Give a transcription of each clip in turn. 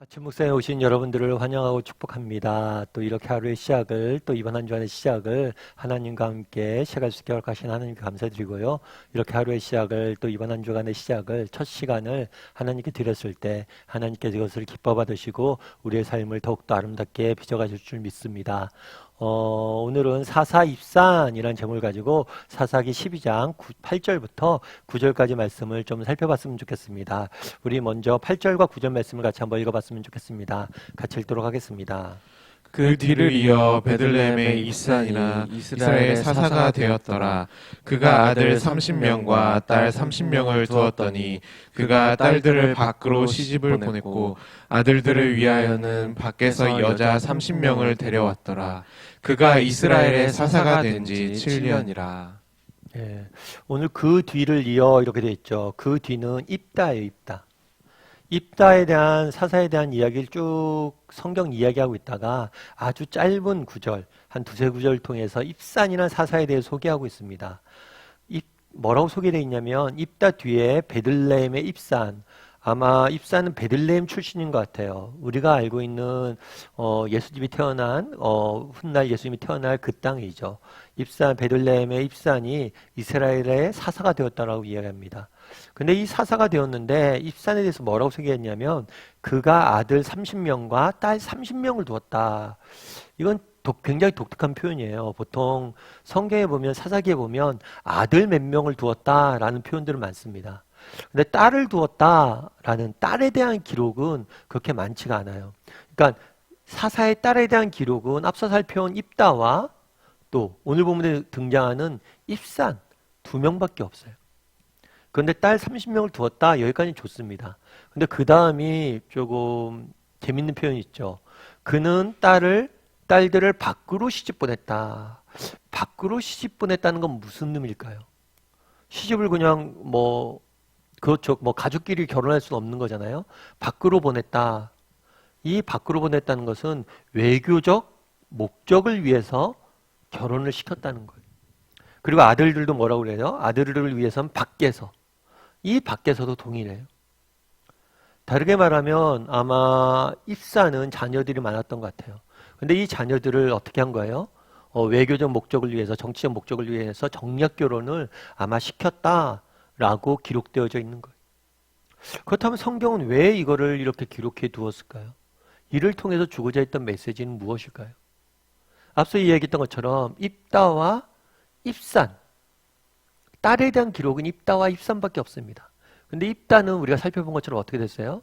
아침 묵상에 오신 여러분들을 환영하고 축복합니다. 또 이렇게 하루의 시작을, 또 이번 한 주간의 시작을 하나님과 함께 시작할 수 있게 허락하신 하나님께 감사드리고요. 이렇게 하루의 시작을, 또 이번 한 주간의 시작을, 첫 시간을 하나님께 드렸을 때 하나님께 이것을 기뻐 받으시고 우리의 삶을 더욱더 아름답게 빚어가실 줄 믿습니다. 오늘은 사사입산이라는 제목을 가지고 사사기 12장 8절부터 9절까지 말씀을 좀 살펴봤으면 좋겠습니다. 우리 먼저 8절과 9절 말씀을 같이 한번 읽어봤으면 좋겠습니다. 같이 읽도록 하겠습니다. 그 뒤를 이어 베들레헴의 입산이나 이스라엘 사사가 되었더라. 그가 아들 30명과 딸 30명을 두었더니 그가 딸들을 밖으로 시집을 보냈고 아들들을 위하여는 밖에서 여자 30명을 데려왔더라. 그가 이스라엘의 사사가 된 지 7년이라. 예, 오늘 그 뒤를 이어 이렇게 되어 있죠. 그 뒤는 입다예요, 입다. 입다에 대한 사사에 대한 이야기를 쭉 성경 이야기하고 있다가 아주 짧은 구절, 한 두세 구절 통해서 입산이라는 사사에 대해 소개하고 있습니다. 뭐라고 소개되어 있냐면 입다 뒤에 베들레헴의 입산, 아마 입산은 베들레헴 출신인 것 같아요. 우리가 알고 있는 예수님이 태어난 훗날 예수님이 태어날 그 땅이죠. 입산 베들레헴의 입산이 이스라엘의 사사가 되었다라고 이야기합니다. 근데 이 사사가 되었는데 입산에 대해서 뭐라고 소개했냐면 그가 아들 30명과 딸 30명을 두었다. 이건 굉장히 독특한 표현이에요. 보통 성경에 보면 사사기에 보면 아들 몇 명을 두었다라는 표현들은 많습니다. 근데 딸을 두었다라는 딸에 대한 기록은 그렇게 많지가 않아요. 그러니까 사사의 딸에 대한 기록은 앞서 살펴온 입다와 또 오늘 본문에 등장하는 입산 2명밖에 없어요. 그런데 딸 30명을 두었다 여기까지는 좋습니다. 근데 그 다음이 조금 재밌는 표현이 있죠. 그는 딸들을 밖으로 시집 보냈다. 밖으로 시집 보냈다는 건 무슨 의미일까요? 시집을 그냥 그렇죠. 가족끼리 결혼할 수는 없는 거잖아요. 밖으로 보냈다. 이 밖으로 보냈다는 것은 외교적 목적을 위해서 결혼을 시켰다는 거예요. 그리고 아들들도 뭐라고 그래요? 아들을 위해서는 밖에서. 이 밖에서도 동일해요. 다르게 말하면 아마 입사는 자녀들이 많았던 것 같아요. 근데 이 자녀들을 어떻게 한 거예요? 외교적 목적을 위해서, 정치적 목적을 위해서 정략 결혼을 아마 시켰다라고 기록되어져 있는 거예요. 그렇다면 성경은 왜 이거를 이렇게 기록해 두었을까요? 이를 통해서 주고자 했던 메시지는 무엇일까요? 앞서 이야기했던 것처럼 입다와 입산, 딸에 대한 기록은 입다와 입산밖에 없습니다. 근데 입다는 우리가 살펴본 것처럼 어떻게 됐어요?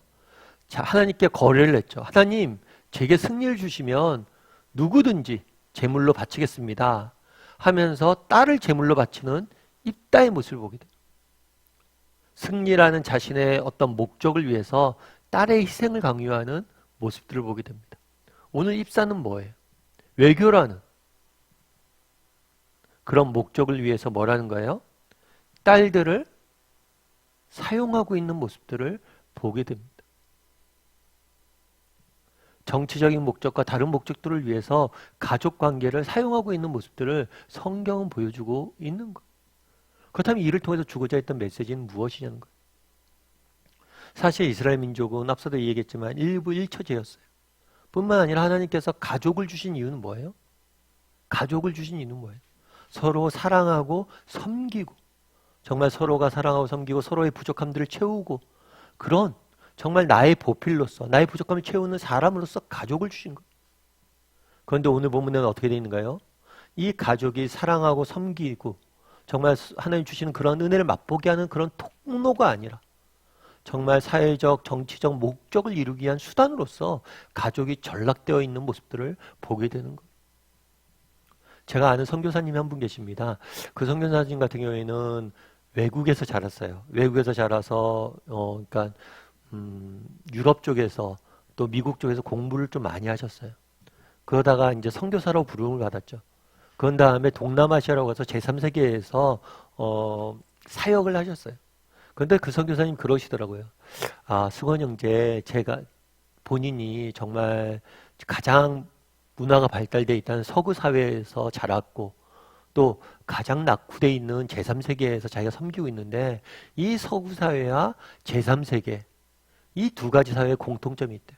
자, 하나님께 거래를 했죠. 하나님, 제게 승리를 주시면 누구든지 제물로 바치겠습니다 하면서 딸을 제물로 바치는 입다의 모습을 보게 돼요. 승리라는 자신의 어떤 목적을 위해서 딸의 희생을 강요하는 모습들을 보게 됩니다. 오늘 입사는 뭐예요? 외교라는 그런 목적을 위해서 뭐라는 거예요? 딸들을 사용하고 있는 모습들을 보게 됩니다. 정치적인 목적과 다른 목적들을 위해서 가족 관계를 사용하고 있는 모습들을 성경은 보여주고 있는 거예요. 그렇다면 이를 통해서 주고자 했던 메시지는 무엇이냐는 거예요. 사실 이스라엘 민족은 앞서도 얘기했지만 일부 일처제였어요. 뿐만 아니라 하나님께서 가족을 주신 이유는 뭐예요? 가족을 주신 이유는 뭐예요? 서로 사랑하고 섬기고 정말 서로가 사랑하고 섬기고 서로의 부족함들을 채우고 그런 정말 나의 보필로서 나의 부족함을 채우는 사람으로서 가족을 주신 거예요. 그런데 오늘 본문에는 어떻게 되어 있는가요? 이 가족이 사랑하고 섬기고 정말 하나님 주시는 그런 은혜를 맛보게 하는 그런 통로가 아니라 정말 사회적, 정치적 목적을 이루기 위한 수단으로서 가족이 전락되어 있는 모습들을 보게 되는 거예요. 제가 아는 선교사님이 한 분 계십니다. 그 선교사님 같은 경우에는 외국에서 자랐어요. 외국에서 자라서 그러니까 유럽 쪽에서 또 미국 쪽에서 공부를 좀 많이 하셨어요. 그러다가 이제 선교사로 부름을 받았죠. 그런 다음에 동남아시아로 가서 제3세계에서 사역을 하셨어요. 그런데 그 선교사님 그러시더라고요. 아, 수건 형제, 제가 본인이 정말 가장 문화가 발달되어 있다는 서구 사회에서 자랐고 또 가장 낙후되어 있는 제3세계에서 자기가 섬기고 있는데 이 서구 사회와 제3세계 이 두 가지 사회의 공통점이 있대요.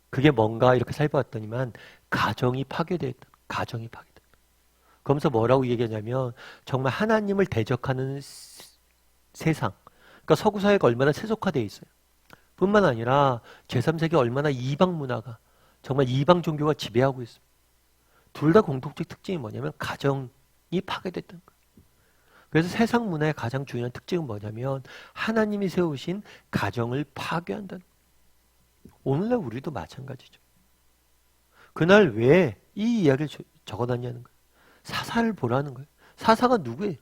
그게 뭔가 이렇게 살펴봤더니만 가정이 파괴됐다. 가정이 파괴됐다. 그러면서 뭐라고 얘기하냐면 정말 하나님을 대적하는 세상. 그러니까 서구 사회가 얼마나 세속화되어 있어요. 뿐만 아니라 제3세계 얼마나 이방 문화가 정말 이방 종교가 지배하고 있습니다. 둘 다 공통적 특징이 뭐냐면 가정이 파괴됐다는 거예요. 그래서 세상 문화의 가장 중요한 특징은 뭐냐면 하나님이 세우신 가정을 파괴한다는 거예요. 오늘날 우리도 마찬가지죠. 그날 왜 이 이야기를 적어놨냐는 거예요. 사사를 보라는 거예요. 사사가 누구예요?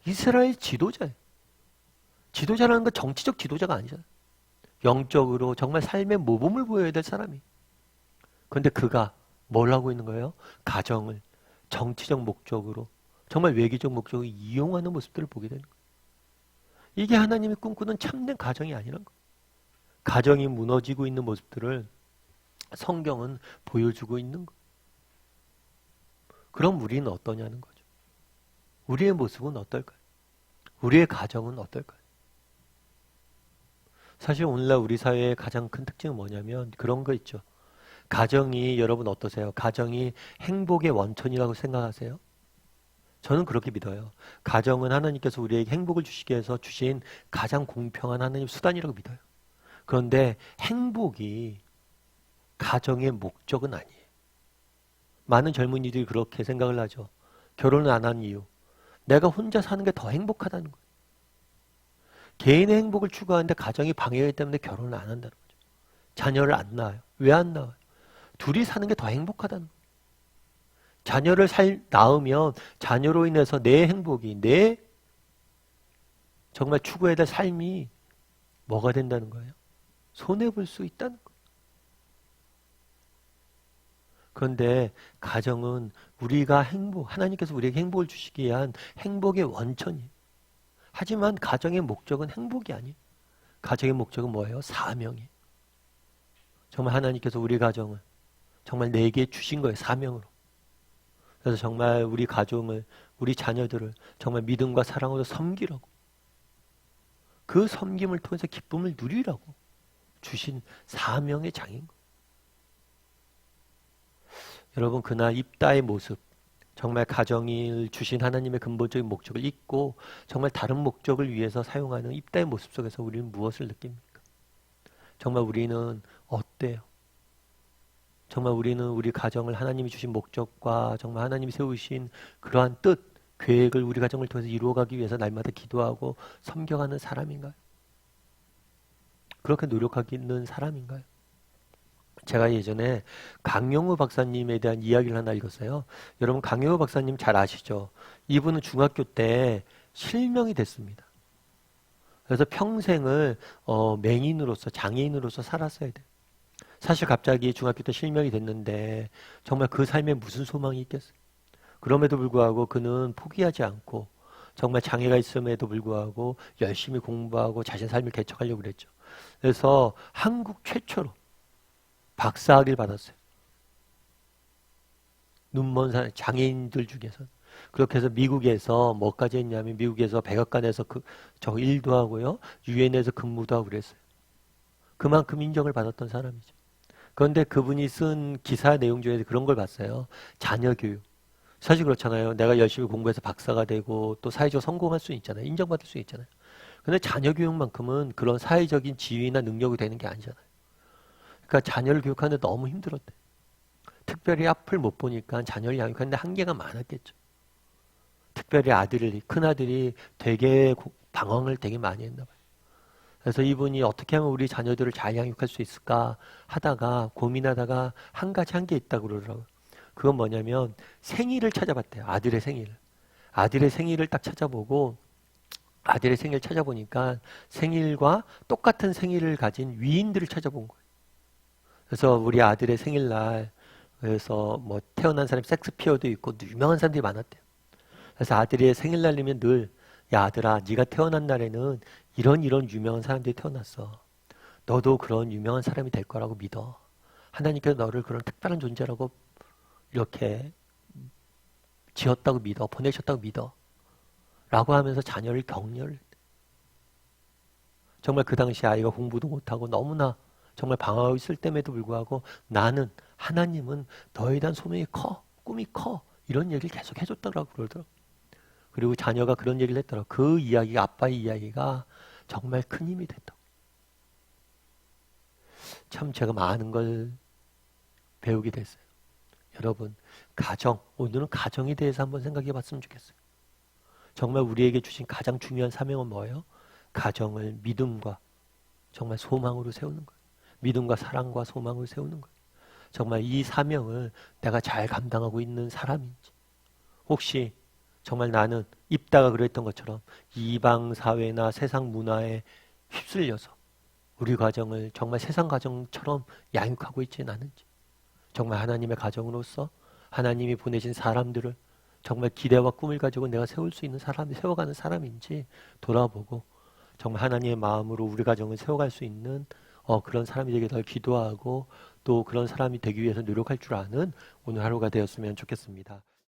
이스라엘 지도자예요. 지도자라는 건 정치적 지도자가 아니잖아요. 영적으로 정말 삶의 모범을 보여야 될 사람이. 그런데 그가 뭘 하고 있는 거예요? 가정을 정치적 목적으로 정말 외교적 목적으로 이용하는 모습들을 보게 되는 거예요. 이게 하나님이 꿈꾸는 참된 가정이 아니란 거예요. 가정이 무너지고 있는 모습들을 성경은 보여주고 있는 거예요. 그럼 우리는 어떠냐는 거죠. 우리의 모습은 어떨까요? 우리의 가정은 어떨까요? 사실 오늘날 우리 사회의 가장 큰 특징은 뭐냐면 그런 거 있죠. 가정이 여러분 어떠세요? 가정이 행복의 원천이라고 생각하세요? 저는 그렇게 믿어요. 가정은 하나님께서 우리에게 행복을 주시기 위해서 주신 가장 공평한 하나님 수단이라고 믿어요. 그런데 행복이 가정의 목적은 아니에요. 많은 젊은이들이 그렇게 생각을 하죠. 결혼을 안 한 이유. 내가 혼자 사는 게 더 행복하다는 거예요. 개인의 행복을 추구하는데 가정이 방해하기 때문에 결혼을 안 한다는 거죠. 자녀를 안 낳아요. 왜 안 낳아요? 둘이 사는 게 더 행복하다는 거예요. 자녀를 낳으면 자녀로 인해서 내 행복이, 내 정말 추구해야 될 삶이 뭐가 된다는 거예요? 손해볼 수 있다는 거예요. 그런데 가정은 우리가 하나님께서 우리에게 행복을 주시기 위한 행복의 원천이에요. 하지만 가정의 목적은 행복이 아니에요. 가정의 목적은 뭐예요? 사명이에요. 정말 하나님께서 우리 가정을 정말 내게 주신 거예요. 사명으로. 그래서 정말 우리 가정을, 우리 자녀들을 정말 믿음과 사랑으로 섬기라고. 그 섬김을 통해서 기쁨을 누리라고 주신 사명의 장인 거예요. 여러분 그날 입다의 모습, 정말 가정을 주신 하나님의 근본적인 목적을 잊고 정말 다른 목적을 위해서 사용하는 입다의 모습 속에서 우리는 무엇을 느낍니까? 정말 우리는 어때요? 정말 우리는 우리 가정을 하나님이 주신 목적과 정말 하나님이 세우신 그러한 뜻, 계획을 우리 가정을 통해서 이루어가기 위해서 날마다 기도하고 섬겨가는 사람인가요? 그렇게 노력하기는 사람인가요? 제가 예전에 강영우 박사님에 대한 이야기를 하나 읽었어요. 여러분 강영우 박사님 잘 아시죠? 이분은 중학교 때 실명이 됐습니다. 그래서 평생을 맹인으로서 장애인으로서 살았어야 돼요. 사실 갑자기 중학교 때 실명이 됐는데 정말 그 삶에 무슨 소망이 있겠어요? 그럼에도 불구하고 그는 포기하지 않고 정말 장애가 있음에도 불구하고 열심히 공부하고 자신 삶을 개척하려고 그랬죠. 그래서 한국 최초로 박사학위를 받았어요. 눈먼 장애인들 중에서. 그렇게 해서 미국에서 뭐까지 했냐면 미국에서 백악관에서 저 일도 하고요. 유엔에서 근무도 하고 그랬어요. 그만큼 인정을 받았던 사람이죠. 그런데 그분이 쓴 기사 내용 중에 그런 걸 봤어요. 자녀 교육. 사실 그렇잖아요. 내가 열심히 공부해서 박사가 되고 또 사회적으로 성공할 수 있잖아요. 인정받을 수 있잖아요. 근데 자녀 교육만큼은 그런 사회적인 지위나 능력이 되는 게 아니잖아요. 그러니까 자녀를 교육하는데 너무 힘들었대. 특별히 앞을 못 보니까 자녀를 양육하는데 한계가 많았겠죠. 특별히 큰아들이 되게 방황을 되게 많이 했나 봐요. 그래서 이분이 어떻게 하면 우리 자녀들을 잘 양육할 수 있을까 하다가 고민하다가 한 가지 한게 있다고 그러더라고요. 그건 뭐냐면 생일을 찾아봤대요. 아들의 생일. 아들의 생일을 딱 찾아보고 아들의 생일 찾아보니까 생일과 똑같은 생일을 가진 위인들을 찾아본 거예요. 그래서 우리 아들의 생일날 그래서 뭐 태어난 사람이 섹스피어도 있고 유명한 사람들이 많았대요. 그래서 아들의 생일날이면 늘 야 아들아 네가 태어난 날에는 이런 유명한 사람들이 태어났어. 너도 그런 유명한 사람이 될 거라고 믿어. 하나님께서 너를 그런 특별한 존재라고 이렇게 지었다고 믿어. 보내셨다고 믿어. 라고 하면서 자녀를 격려를 했대요. 정말 그 당시 아이가 공부도 못하고 너무나 정말 방황하고 있을 때에도 불구하고 나는 하나님은 너에 대한 소명이 커, 꿈이 커 이런 얘기를 계속 해줬더라고 그러더라고. 그리고 자녀가 그런 얘기를 했더라고. 그 이야기가 아빠의 이야기가 정말 큰 힘이 됐다고. 참 제가 많은 걸 배우게 됐어요. 여러분 가정, 오늘은 가정에 대해서 한번 생각해 봤으면 좋겠어요. 정말 우리에게 주신 가장 중요한 사명은 뭐예요? 가정을 믿음과 정말 소망으로 세우는 거예요. 믿음과 사랑과 소망으로 세우는 거예요. 정말 이 사명을 내가 잘 감당하고 있는 사람인지, 혹시 정말 나는 입다가 그랬던 것처럼 이방 사회나 세상 문화에 휩쓸려서 우리 가정을 정말 세상 가정처럼 양육하고 있지는 않은지, 정말 하나님의 가정으로서 하나님이 보내신 사람들을 정말 기대와 꿈을 가지고 내가 세울 수 있는 사람이 세워가는 사람인지 돌아보고 정말 하나님의 마음으로 우리 가정을 세워갈 수 있는 그런 사람이 되게 더 기도하고 또 그런 사람이 되기 위해서 노력할 줄 아는 오늘 하루가 되었으면 좋겠습니다.